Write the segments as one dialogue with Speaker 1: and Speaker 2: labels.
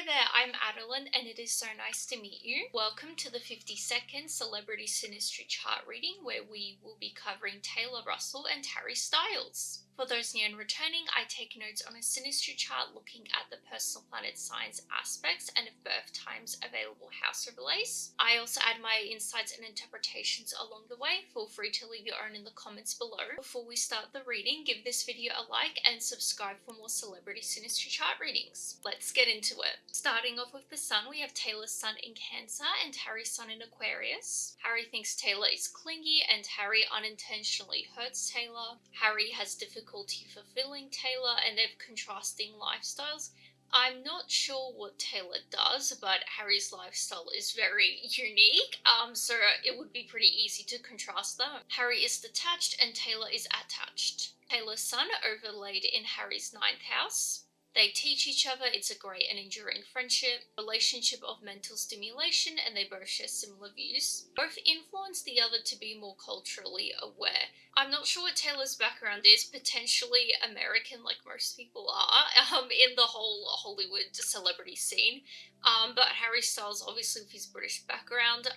Speaker 1: there, I'm Adeline and it is so nice to meet you. Welcome to the 52nd Celebrity Synastry chart reading where we will be covering Taylor Russell and Harry Styles. For those new and returning, I take notes on a synastry chart looking at the personal planet signs, aspects, and birth times available house overlays. I also add my insights and interpretations along the way. Feel free to leave your own in the comments below. Before we start the reading, give this video a like and subscribe for more celebrity synastry chart readings. Let's get into it. Starting off with the sun, we have Taylor's sun in Cancer and Harry's sun in Aquarius. Harry thinks Taylor is clingy and Harry unintentionally hurts Taylor. Harry has difficulty fulfilling Taylor and they have contrasting lifestyles. I'm not sure what Taylor does, but Harry's lifestyle is very unique, so it would be pretty easy to contrast them. Harry is detached and Taylor is attached. Taylor's sun overlaid in Harry's 9th house. They teach each other, it's a great and enduring friendship, relationship of mental stimulation, and they both share similar views. Both influence the other to be more culturally aware. I'm not sure what Taylor's background is, potentially American like most people are, in the whole Hollywood celebrity scene, but Harry Styles obviously with his British background,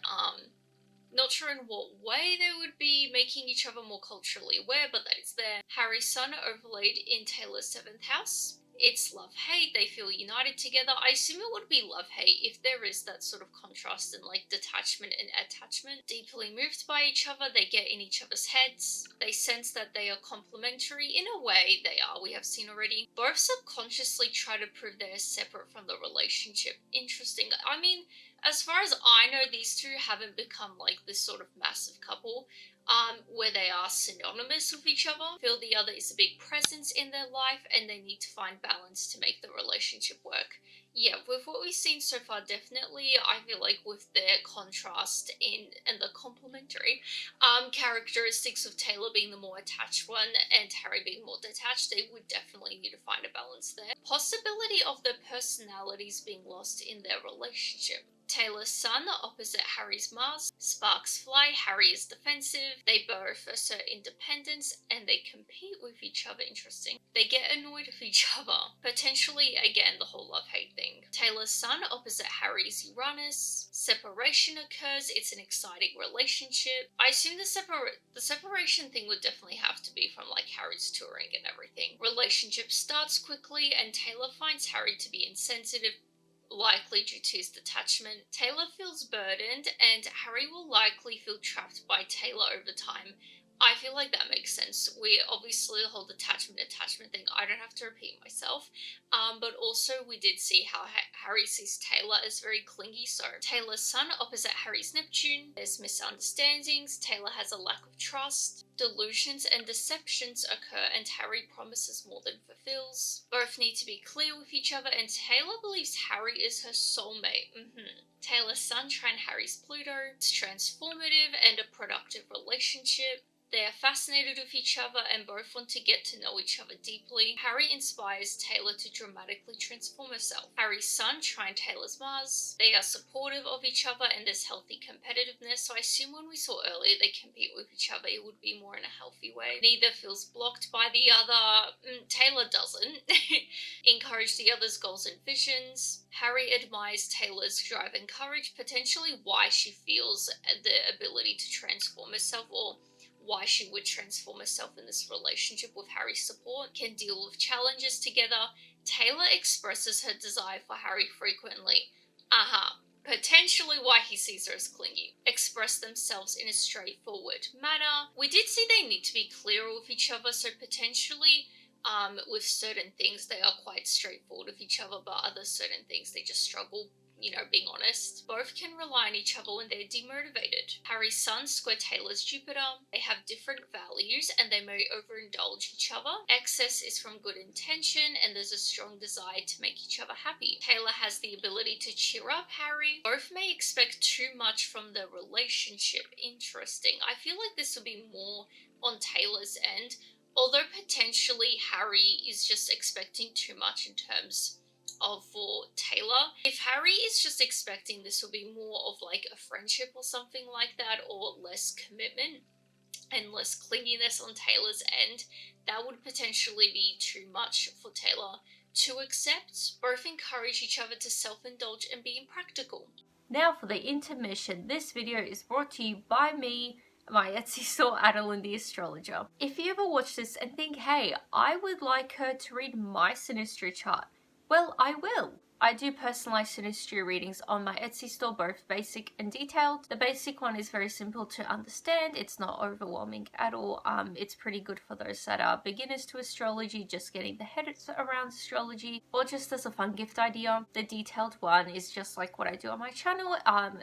Speaker 1: not sure in what way they would be making each other more culturally aware, but that is there. Harry's sun overlaid in Taylor's 7th house. It's love-hate, they feel united together. I assume it would be love-hate if there is that sort of contrast in like detachment and attachment. Deeply moved by each other, they get in each other's heads. They sense that they are complementary. In a way, they are, we have seen already. Both subconsciously try to prove they're separate from the relationship. Interesting. I mean, as far as I know, these two haven't become like this sort of massive couple. Where they are synonymous with each other. Feel the other is a big presence in their life and they need to find balance to make the relationship work. Yeah, with what we've seen so far, definitely, I feel like with their contrast and the complementary characteristics of Taylor being the more attached one and Harry being more detached, they would definitely need to find a balance there. Possibility of their personalities being lost in their relationship. Taylor's sun opposite Harry's Mars. Sparks fly, Harry is defensive, they both assert independence and they compete with each other. Interesting. They get annoyed with each other. Potentially, again, the whole love-hate thing. Taylor's sun opposite Harry's Uranus. Separation occurs, it's an exciting relationship. I assume the separation thing would definitely have to be from like Harry's touring and everything. Relationship starts quickly and Taylor finds Harry to be insensitive, likely due to his detachment. Taylor feels burdened and Harry will likely feel trapped by Taylor over time. I feel like that makes sense. We obviously the whole attachment thing, I don't have to repeat myself, but also we did see how Harry sees Taylor as very clingy. So Taylor's sun opposite Harry's Neptune. There's misunderstandings, Taylor has a lack of trust, delusions and deceptions occur and Harry promises more than fulfills. Both need to be clear with each other and Taylor believes Harry is her soulmate. Taylor's sun trine Harry's Pluto. It's transformative and a productive relationship. They are fascinated with each other and both want to get to know each other deeply. Harry inspires Taylor to dramatically transform herself. Harry's sun trine Taylor's Mars. They are supportive of each other and there's healthy competitiveness. So I assume when we saw earlier they compete with each other, it would be more in a healthy way. Neither feels blocked by the other. Taylor doesn't. Encourage the other's goals and visions. Harry admires Taylor's drive and courage, potentially why she feels the ability to transform herself or why she would transform herself in this relationship with Harry's support. Can deal with challenges together. Taylor expresses her desire for Harry frequently. Potentially why he sees her as clingy. Express themselves in a straightforward manner. We did see they need to be clearer with each other, so potentially with certain things they are quite straightforward with each other, but other certain things they just struggle, being honest. Both can rely on each other when they're demotivated. Harry's sun square Taylor's Jupiter. They have different values and they may overindulge each other. Excess is from good intention and there's a strong desire to make each other happy. Taylor has the ability to cheer up Harry. Both may expect too much from the relationship. Interesting. I feel like this would be more on Taylor's end, although potentially Harry is just expecting too much in terms of for Taylor. If Harry is just expecting this will be more of like a friendship or something like that, or less commitment and less clinginess on Taylor's end, that would potentially be too much for Taylor. to accept. Both encourage each other to self-indulge and be impractical.
Speaker 2: Now for the intermission. This video is brought to you by me, my Etsy store, Adeline the Astrologer. If you ever watch this and think, hey, I would like her to read my Synastry chart, well, I will. I do personalized Synastry readings on my Etsy store, both basic and detailed. The basic one is very simple to understand. It's not overwhelming at all. It's pretty good for those that are beginners to astrology, just getting the head around astrology, or just as a fun gift idea. The detailed one is just like what I do on my channel,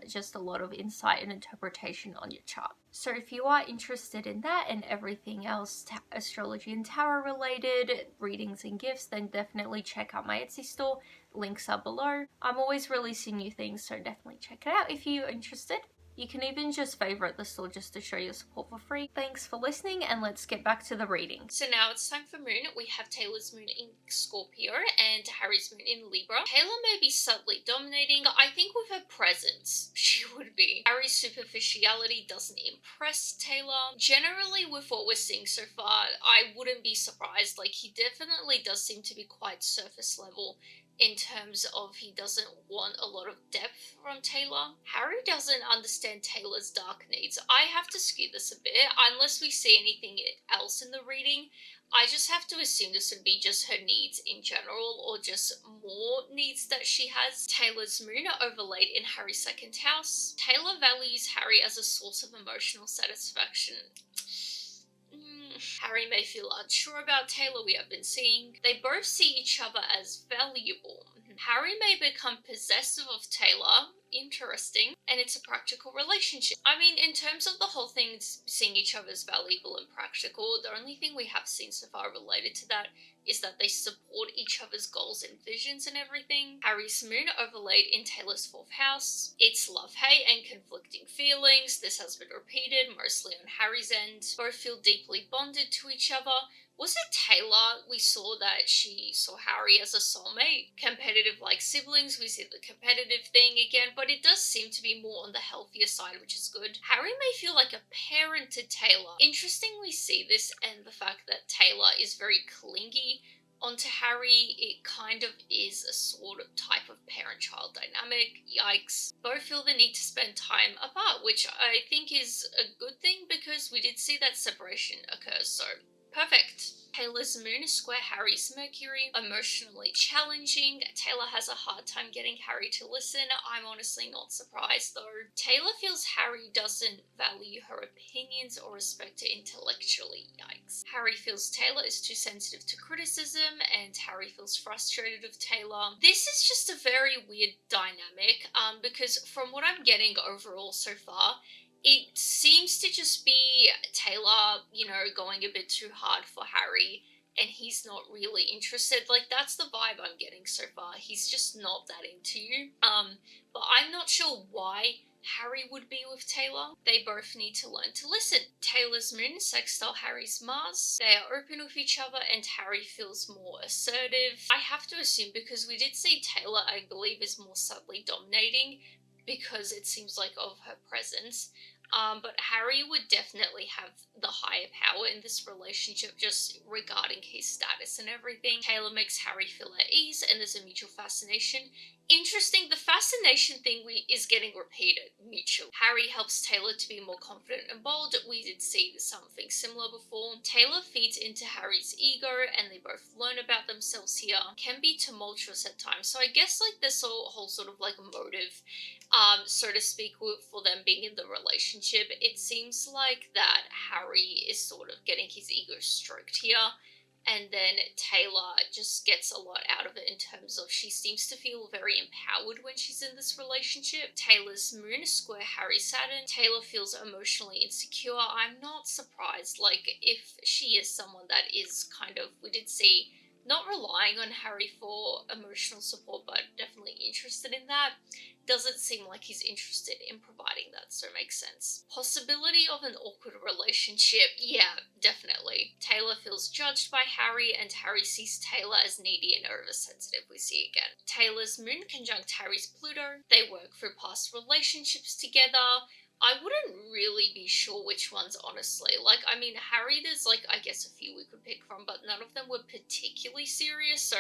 Speaker 2: just a lot of insight and interpretation on your chart. So if you are interested in that and everything else astrology and tarot related, readings and gifts, then definitely check out my Etsy store. Links are below. I'm always releasing new things, so definitely check it out if you're interested. You can even just favorite the store just to show your support for free. Thanks for listening, and let's get back to the reading.
Speaker 1: So now it's time for Moon. We have Taylor's Moon in Scorpio and Harry's Moon in Libra. Taylor may be subtly dominating. I think with her presence, she would be. Harry's superficiality doesn't impress Taylor. Generally, with what we're seeing so far, I wouldn't be surprised. Like, he definitely does seem to be quite surface level in terms of he doesn't want a lot of depth from Taylor. Harry doesn't understand Taylor's dark needs. I have to skew this a bit. Unless we see anything else in the reading, I just have to assume this would be just her needs in general, or just more needs that she has. Taylor's Moon overlaid in Harry's second house. Taylor values Harry as a source of emotional satisfaction. Harry may feel unsure about Taylor, we have been seeing. They both see each other as valuable. Harry may become possessive of Taylor. Interesting. And it's a practical relationship. I mean, in terms of the whole thing, seeing each other as valuable and practical, the only thing we have seen so far related to that is that they support each other's goals and visions and everything. Harry's Moon overlaid in Taylor's fourth house. It's love-hate and conflicting feelings. This has been repeated, mostly on Harry's end. Both feel deeply bonded to each other. Was it Taylor? We saw that she saw Harry as a soulmate. Competitive like siblings, we see the competitive thing again, but it does seem to be more on the healthier side, which is good. Harry may feel like a parent to Taylor. Interesting we see this, and the fact that Taylor is very clingy onto Harry. It kind of is a sort of type of parent-child dynamic. Yikes. Both feel the need to spend time apart, which I think is a good thing because we did see that separation occur, so perfect. Taylor's Moon is square Harry's Mercury, emotionally challenging. Taylor has a hard time getting Harry to listen. I'm honestly not surprised though. Taylor feels Harry doesn't value her opinions or respect her intellectually. Yikes. Harry feels Taylor is too sensitive to criticism, and Harry feels frustrated with Taylor. This is just a very weird dynamic, because from what I'm getting overall so far, it seems to just be Taylor, going a bit too hard for Harry, and he's not really interested. Like, that's the vibe I'm getting so far. He's just not that into you. But I'm not sure why Harry would be with Taylor. They both need to learn to listen. Taylor's Moon sextile Harry's Mars. They are open with each other, and Harry feels more assertive. I have to assume, because we did see Taylor, I believe, is more subtly dominating, because it seems like of her presence. But Harry would definitely have the higher power in this relationship, just regarding his status and everything. Taylor makes Harry feel at ease, and there's a mutual fascination. Interesting, the fascination thing is getting repeated, mutual. Harry helps Taylor to be more confident and bold. We did see something similar before. Taylor feeds into Harry's ego, and they both learn about themselves here. Can be tumultuous at times, so I guess like this whole sort of like motive, so to speak, for them being in the relationship, it seems like that Harry is sort of getting his ego stroked here. And then Taylor just gets a lot out of it in terms of she seems to feel very empowered when she's in this relationship. Taylor's Moon square Harry's Saturn. Taylor feels emotionally insecure. I'm not surprised. Like, if she is someone that is kind of, we did see, not relying on Harry for emotional support, but definitely interested in that, doesn't seem like he's interested in providing that, so it makes sense. Possibility of an awkward relationship, yeah, definitely. Taylor feels judged by Harry, and Harry sees Taylor as needy and oversensitive, we see again. Taylor's Moon conjunct Harry's Pluto. They work through past relationships together. I wouldn't really be sure which ones, honestly. Like, I mean, Harry, there's, like, I guess a few we could pick from, but none of them were particularly serious, so,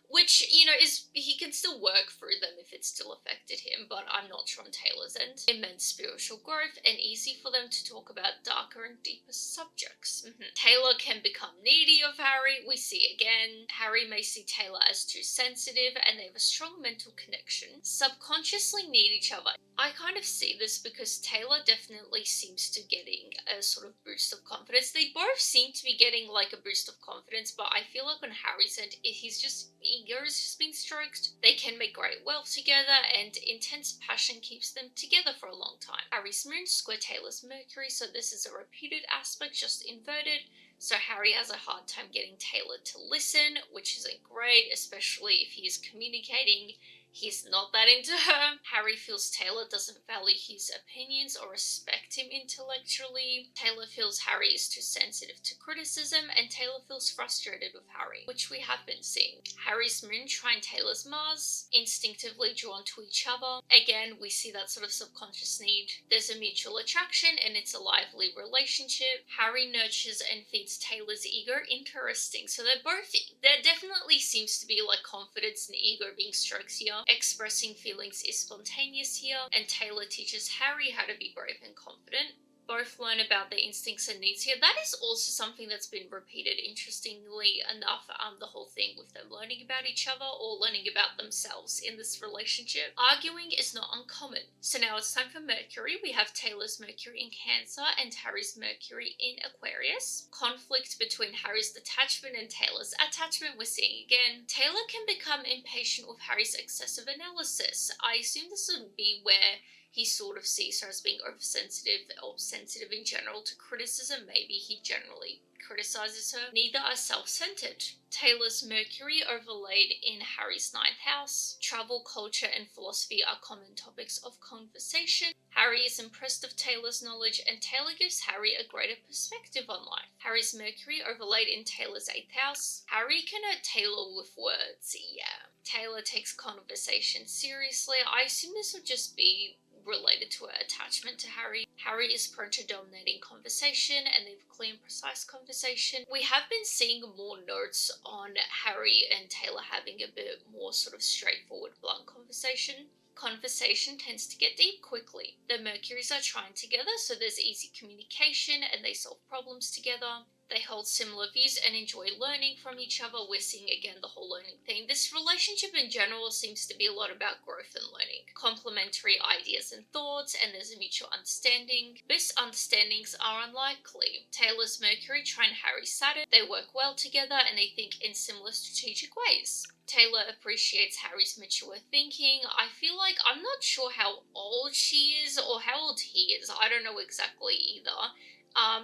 Speaker 1: which, you know, is, he can still work through them if it still affected him, but I'm not sure on Taylor's end. Immense spiritual growth, and easy for them to talk about darker and deeper subjects. Taylor can become needy of Harry, we see again. Harry may see Taylor as too sensitive, and they have a strong mental connection. Subconsciously need each other. I kind of see this because Taylor definitely seems to getting a sort of boost of confidence. They both seem to be getting like a boost of confidence, but I feel like on Harry's end, he's just, ego has just been stroked. They can make great wealth together, and intense passion keeps them together for a long time. Harry's moon square Taylor's Mercury, so this is a repeated aspect, just inverted. So Harry has a hard time getting Taylor to listen, which isn't great, especially if he's communicating. He's not that into her. Harry feels Taylor doesn't value his opinions or respect him intellectually. Taylor feels Harry is too sensitive to criticism, and Taylor feels frustrated with Harry, which we have been seeing. Harry's moon trine Taylor's Mars, instinctively drawn to each other. Again, we see that sort of subconscious need. There's a mutual attraction, and it's a lively relationship. Harry nurtures and feeds Taylor's ego. Interesting. So there definitely seems to be like confidence and ego being stroked here. Expressing feelings is spontaneous here, and Taylor teaches Harry how to be brave and confident. Both learn about their instincts and needs here. That is also something that's been repeated, interestingly enough, the whole thing with them learning about each other or learning about themselves in this relationship. Arguing is not uncommon. So now it's time for Mercury. We have Taylor's Mercury in Cancer and Harry's Mercury in Aquarius. Conflict between Harry's detachment and Taylor's attachment we're seeing again. Taylor can become impatient with Harry's excessive analysis. I assume this would be where he sort of sees her as being oversensitive or sensitive in general to criticism. Maybe he generally criticizes her. Neither are self-centered. Taylor's Mercury overlaid in Harry's 9th house. Travel, culture, and philosophy are common topics of conversation. Harry is impressed with Taylor's knowledge, and Taylor gives Harry a greater perspective on life. Harry's Mercury overlaid in Taylor's 8th house. Harry can hurt Taylor with words, yeah. Taylor takes conversation seriously. I assume this would just be related to her attachment to Harry. Harry is prone to dominating conversation, and they have clear and precise conversation. We have been seeing more notes on Harry and Taylor having a bit more sort of straightforward, blunt conversation. Conversation tends to get deep quickly. The Mercuries are trying together, so there's easy communication and they solve problems together. They hold similar views and enjoy learning from each other. We're seeing again the whole learning thing. This relationship in general seems to be a lot about growth and learning. Complementary ideas and thoughts, and there's a mutual understanding. Misunderstandings are unlikely. Taylor's Mercury trine Harry's Saturn. They work well together and they think in similar strategic ways. Taylor appreciates Harry's mature thinking. I feel like I'm not sure how old she is or how old he is. I don't know exactly either.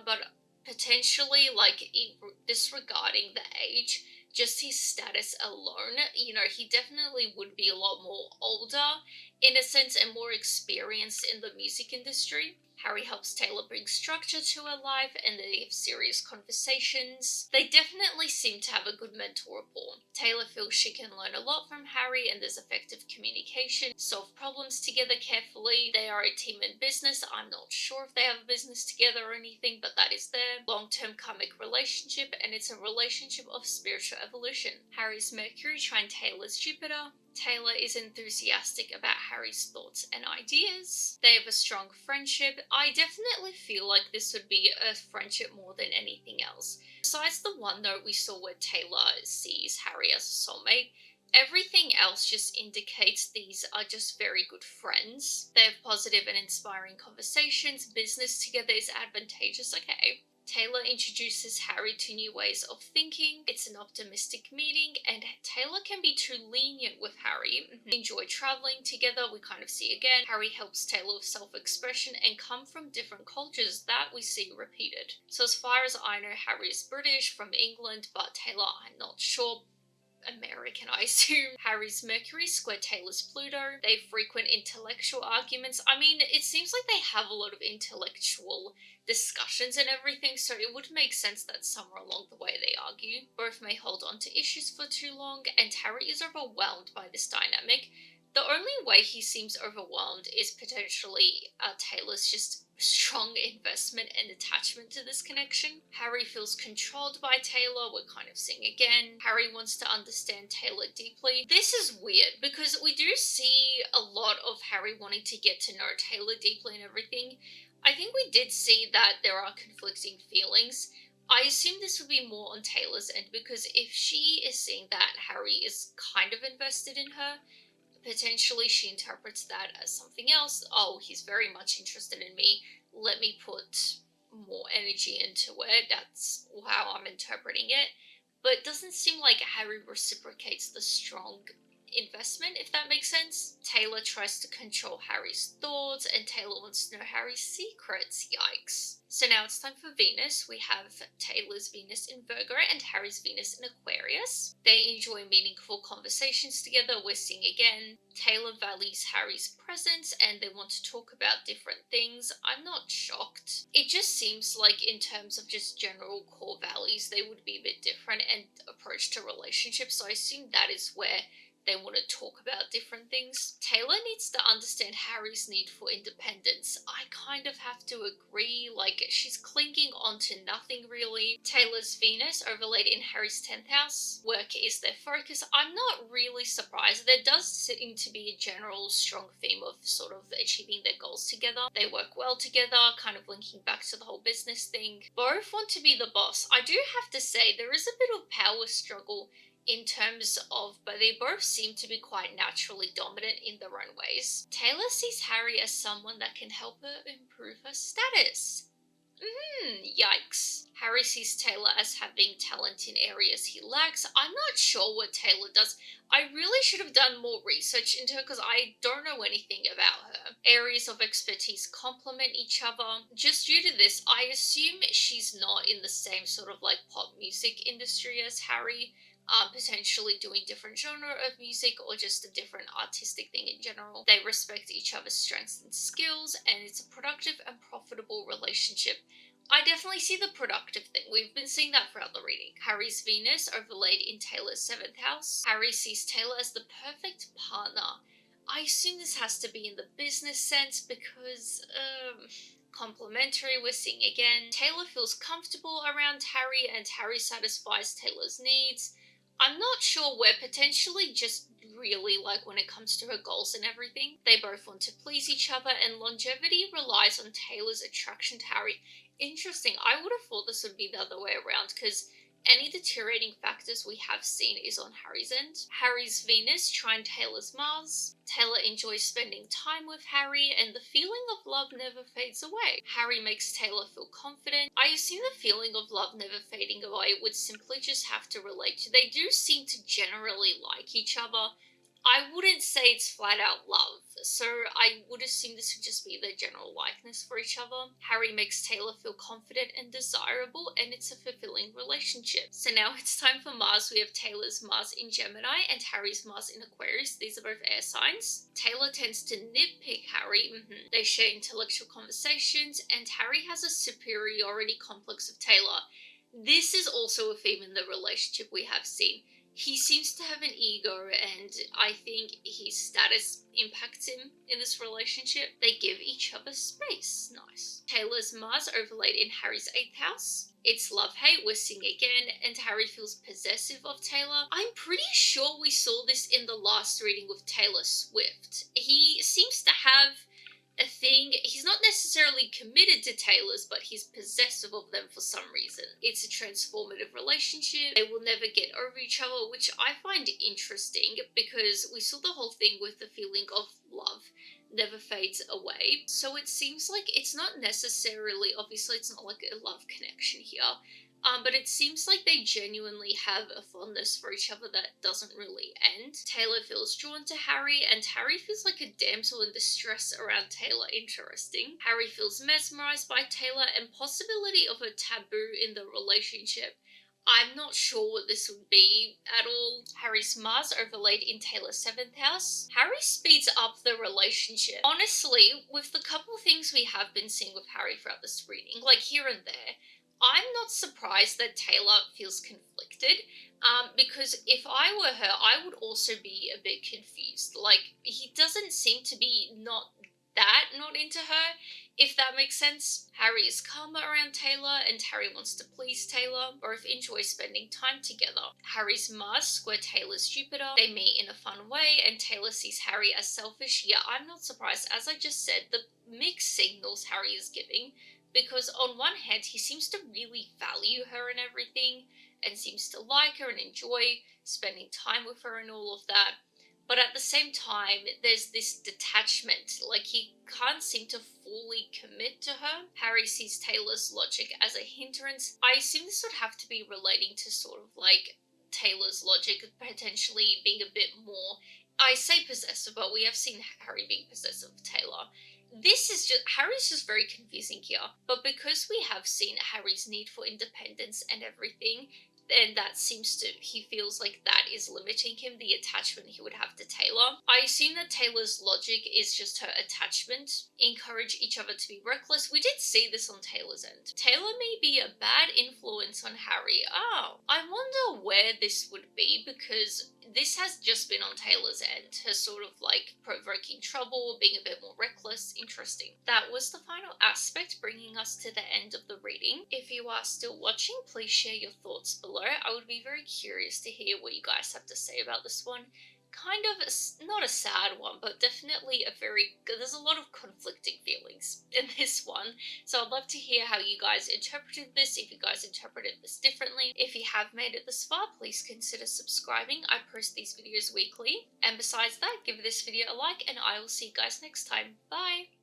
Speaker 1: But potentially, like, disregarding the age, just his status alone, you know, he definitely would be a lot more older, in a sense, and more experienced in the music industry. Harry helps Taylor bring structure to her life, and they have serious conversations. They definitely seem to have a good mental rapport. Taylor feels she can learn a lot from Harry, and there's effective communication, solve problems together carefully. They are a team in business. I'm not sure if they have a business together or anything, but that is their long-term karmic relationship, and it's a relationship of spiritual evolution. Harry's Mercury trine Taylor's Jupiter. Taylor is enthusiastic about Harry's thoughts and ideas. They have a strong friendship. I definitely feel like this would be a friendship more than anything else. Besides the one note we saw where Taylor sees Harry as a soulmate, everything else just indicates these are just very good friends. They have positive and inspiring conversations. Business together is advantageous. Okay. Taylor introduces Harry to new ways of thinking. It's an optimistic meeting, and Taylor can be too lenient with Harry. Enjoy traveling together, we kind of see again. Harry helps Taylor with self-expression and come from different cultures. That we see repeated. So as far as I know, Harry is British, from England, but Taylor, I'm not sure. American, I assume. Harry's Mercury square Taylor's Pluto. They frequent intellectual arguments. I mean, it seems like they have a lot of intellectual discussions and everything, so it would make sense that somewhere along the way they argue. Both may hold on to issues for too long, and Harry is overwhelmed by this dynamic. The only way way he seems overwhelmed is potentially Taylor's just strong investment and attachment to this connection. Harry feels controlled by Taylor, we're kind of seeing again. Harry wants to understand Taylor deeply. This is weird because we do see a lot of Harry wanting to get to know Taylor deeply and everything. I think we did see that there are conflicting feelings. I assume this would be more on Taylor's end because if she is seeing that Harry is kind of invested in her, potentially she interprets that as something else. Oh, he's very much interested in me. Let me put more energy into it. That's how I'm interpreting it. But it doesn't seem like Harry reciprocates the strong investment, if that makes sense. Taylor tries to control Harry's thoughts, and Taylor wants to know Harry's secrets. Yikes. So now it's time for Venus. We have Taylor's Venus in Virgo and Harry's Venus in Aquarius. They enjoy meaningful conversations together. We're seeing again. Taylor values Harry's presence and they want to talk about different things. I'm not shocked. It just seems like in terms of just general core values, they would be a bit different and approach to relationships. So I assume that is where they want to talk about different things. Taylor needs to understand Harry's need for independence. I kind of have to agree, like, she's clinging onto nothing really. Taylor's Venus overlaid in Harry's 10th house. Work is their focus. I'm not really surprised. There does seem to be a general strong theme of sort of achieving their goals together. They work well together, kind of linking back to the whole business thing. Both want to be the boss. I do have to say, there is a bit of power struggle in terms of, but they both seem to be quite naturally dominant in their own ways. Taylor sees Harry as someone that can help her improve her status. Yikes. Harry sees Taylor as having talent in areas he lacks. I'm not sure what Taylor does. I really should have done more research into her because I don't know anything about her. Areas of expertise complement each other. Just due to this, I assume she's not in the same sort of like pop music industry as Harry. Potentially doing different genre of music or just a different artistic thing in general. They respect each other's strengths and skills, and it's a productive and profitable relationship. I definitely see the productive thing. We've been seeing that throughout the reading. Harry's Venus overlaid in Taylor's 7th house. Harry sees Taylor as the perfect partner. I assume this has to be in the business sense because, complementary, we're seeing again. Taylor feels comfortable around Harry and Harry satisfies Taylor's needs. I'm not sure where, potentially just really like when it comes to her goals and everything. They both want to please each other and longevity relies on Taylor's attraction to Harry. Interesting. I would have thought this would be the other way around because any deteriorating factors we have seen is on Harry's end. Harry's Venus trine Taylor's Mars. Taylor enjoys spending time with Harry and the feeling of love never fades away. Harry makes Taylor feel confident. I assume the feeling of love never fading away would simply just have to relate to they do seem to generally like each other. I wouldn't say it's flat out love, so I would assume this would just be their general likeness for each other. Harry makes Taylor feel confident and desirable, and it's a fulfilling relationship. So now it's time for Mars. We have Taylor's Mars in Gemini and Harry's Mars in Aquarius. These are both air signs. Taylor tends to nitpick Harry. They share intellectual conversations, and Harry has a superiority complex of Taylor. This is also a theme in the relationship we have seen. He seems to have an ego, and I think his status impacts him in this relationship. They give each other space. Nice. Taylor's Mars overlaid in Harry's 8th house. It's love-hate, we're seeing again, and Harry feels possessive of Taylor. I'm pretty sure we saw this in the last reading with Taylor Swift. He seems to have a thing. He's not necessarily committed to Taylor's, but he's possessive of them for some reason. It's a transformative relationship. They will never get over each other, which I find interesting because we saw the whole thing with the feeling of love never fades away. So it seems like it's not necessarily, obviously it's not like a love connection here, but it seems like they genuinely have a fondness for each other that doesn't really end. Taylor feels drawn to Harry, and Harry feels like a damsel in distress around Taylor. Interesting. Harry feels mesmerized by Taylor and possibility of a taboo in the relationship. I'm not sure what this would be at all. Harry's Mars overlaid in Taylor's 7th house. Harry speeds up the relationship. Honestly, with the couple things we have been seeing with Harry throughout this reading, like here and there, I'm not surprised that Taylor feels conflicted, because if I were her, I would also be a bit confused. Like, he doesn't seem to be not into her, if that makes sense. Harry is calmer around Taylor, and Harry wants to please Taylor, both enjoy spending time together. Harry's Mars square Taylor's Jupiter, they meet in a fun way, and Taylor sees Harry as selfish. Yeah, I'm not surprised. As I just said, the mixed signals Harry is giving, because on one hand, he seems to really value her and everything, and seems to like her and enjoy spending time with her and all of that. But at the same time, there's this detachment, like he can't seem to fully commit to her. Harry sees Taylor's logic as a hindrance. I assume this would have to be relating to sort of like Taylor's logic potentially being a bit more, I say possessive, but we have seen Harry being possessive of Taylor. Harry's just very confusing here. But because we have seen Harry's need for independence and everything, and he feels like that is limiting him, the attachment he would have to Taylor. I assume that Taylor's logic is just her attachment, encourage each other to be reckless. We did see this on Taylor's end. Taylor may be a bad influence on Harry. Oh, I wonder where this would be, because this has just been on Taylor's end, her sort of like provoking trouble, being a bit more reckless. Interesting. That was the final aspect, bringing us to the end of the reading. If you are still watching, please share your thoughts below. I would be very curious to hear what you guys have to say about this one. Kind of, not a sad one, but definitely there's a lot of conflicting feelings in this one. So I'd love to hear how you guys interpreted this, if you guys interpreted this differently. If you have made it this far, please consider subscribing. I post these videos weekly. And besides that, give this video a like, and I will see you guys next time. Bye!